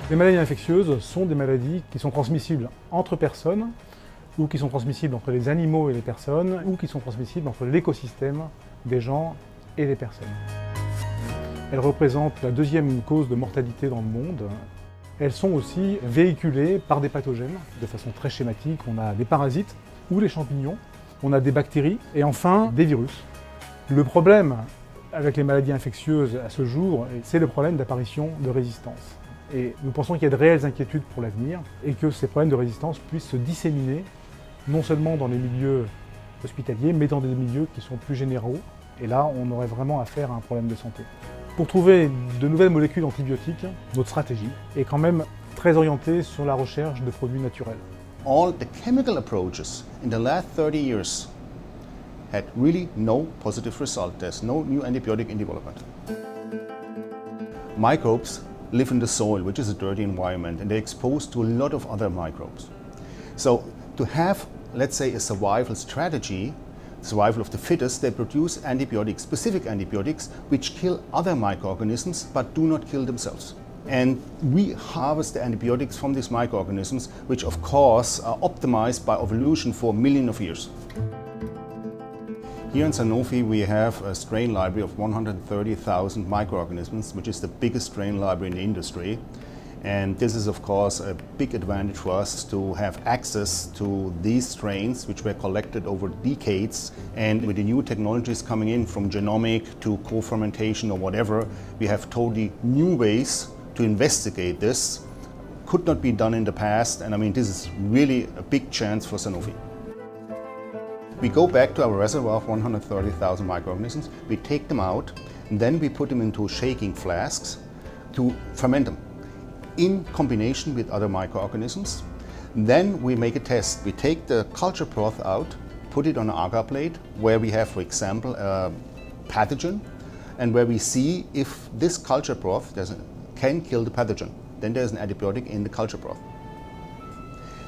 Les maladies infectieuses sont des maladies qui sont transmissibles entre personnes, ou qui sont transmissibles entre les animaux et les personnes, ou qui sont transmissibles entre l'écosystème des gens et les personnes. Elles représentent la deuxième cause de mortalité dans le monde. Elles sont aussi véhiculées par des pathogènes, de façon très schématique. On a des parasites ou les champignons, on a des bactéries et enfin des virus. Le problème avec les maladies infectieuses à ce jour, c'est le problème d'apparition de résistance. Et nous pensons qu'il y a de réelles inquiétudes pour l'avenir et que ces problèmes de résistance puissent se disséminer non seulement dans les milieux hospitaliers, mais dans des milieux qui sont plus généraux. Et là, on aurait vraiment affaire à un problème de santé. Pour trouver de nouvelles molécules antibiotiques, notre stratégie est quand même très orientée sur la recherche de produits naturels. All the chemical approaches in the last 30 years had really no positive result. There's no new antibiotic in development. Microbes live in the soil, which is a dirty environment, and they're exposed to a lot of other microbes. So to have, let's say, a survival strategy, survival of the fittest, they produce antibiotics, specific antibiotics, which kill other microorganisms but do not kill themselves. And we harvest the antibiotics from these microorganisms, which of course are optimized by evolution for millions of years. Here in Sanofi we have a strain library of 130,000 microorganisms, which is the biggest strain library in the industry. And this is of course a big advantage for us to have access to these strains which were collected over decades, and with the new technologies coming in from genomic to co-fermentation or whatever, we have totally new ways to investigate this. Could not be done in the past, and I mean this is really a big chance for Sanofi. We go back to our reservoir of 130,000 microorganisms, we take them out, and then we put them into shaking flasks to ferment them in combination with other microorganisms. Then we make a test. We take the culture broth out, put it on an agar plate where we have, for example, a pathogen, and where we see if this culture broth can kill the pathogen. Then there's an antibiotic in the culture broth.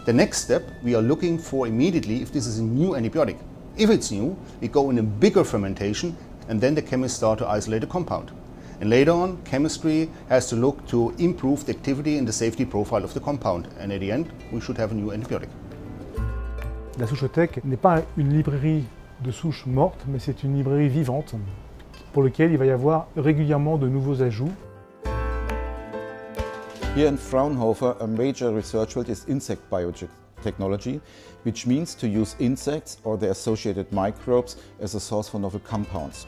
The next step, we are looking for immediately if this is a new antibiotic. If it's new, we go in a bigger fermentation, and then the chemists start to isolate the compound. And later on, chemistry has to look to improve the activity and the safety profile of the compound. And at the end, we should have a new antibiotic. La souchothèque n'est pas une librairie de souches mortes, mais c'est une librairie vivante pour laquelle il va y avoir régulièrement de nouveaux ajouts. Here in Fraunhofer, a major research field is insect biotechnology, which means to use insects or their associated microbes as a source for novel compounds.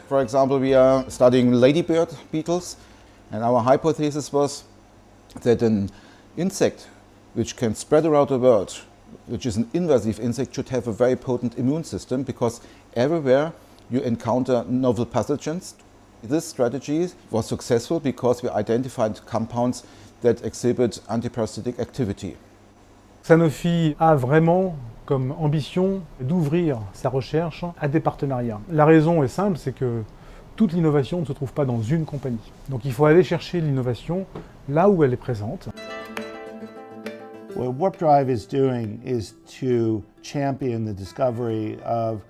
For example, we are studying ladybird beetles, and our hypothesis was that an insect which can spread around the world, which is an invasive insect, should have a very potent immune system, because everywhere you encounter novel pathogens. This strategy was successful because we identified compounds that exhibit antiparasitic activity. Sanofi a vraiment comme ambition d'ouvrir sa recherche à des partenariats. La raison est simple, c'est que toute l'innovation ne se trouve pas dans une compagnie. Donc il faut aller chercher l'innovation là où elle est présente. What Warp Drive is doing is to champion the discovery of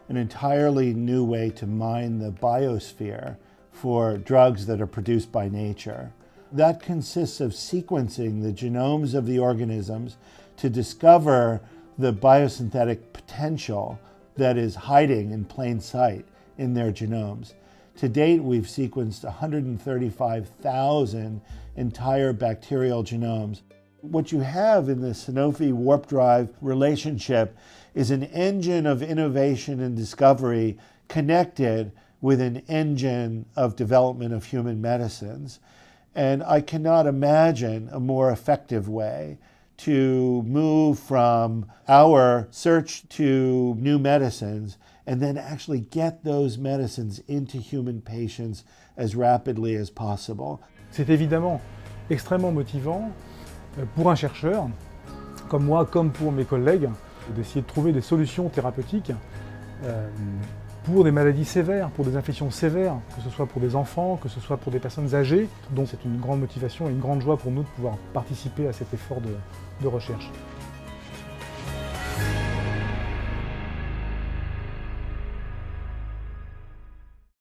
an entirely new way to mine the biosphere for drugs that are produced by nature. That consists of sequencing the genomes of the organisms to discover the biosynthetic potential that is hiding in plain sight in their genomes. To date, we've sequenced 135,000 entire bacterial genomes. What you have in the Sanofi Warp Drive relationship is an engine of innovation and discovery connected with an engine of development of human medicines. And I cannot imagine a more effective way to move from our search to new medicines and then actually get those medicines into human patients as rapidly as possible. C'est évidemment extrêmement motivant pour un chercheur, comme moi, comme pour mes collègues, d'essayer de trouver des solutions thérapeutiques pour des maladies sévères, pour des infections sévères, que ce soit pour des enfants, que ce soit pour des personnes âgées. Donc c'est une grande motivation et une grande joie pour nous de pouvoir participer à cet effort de recherche.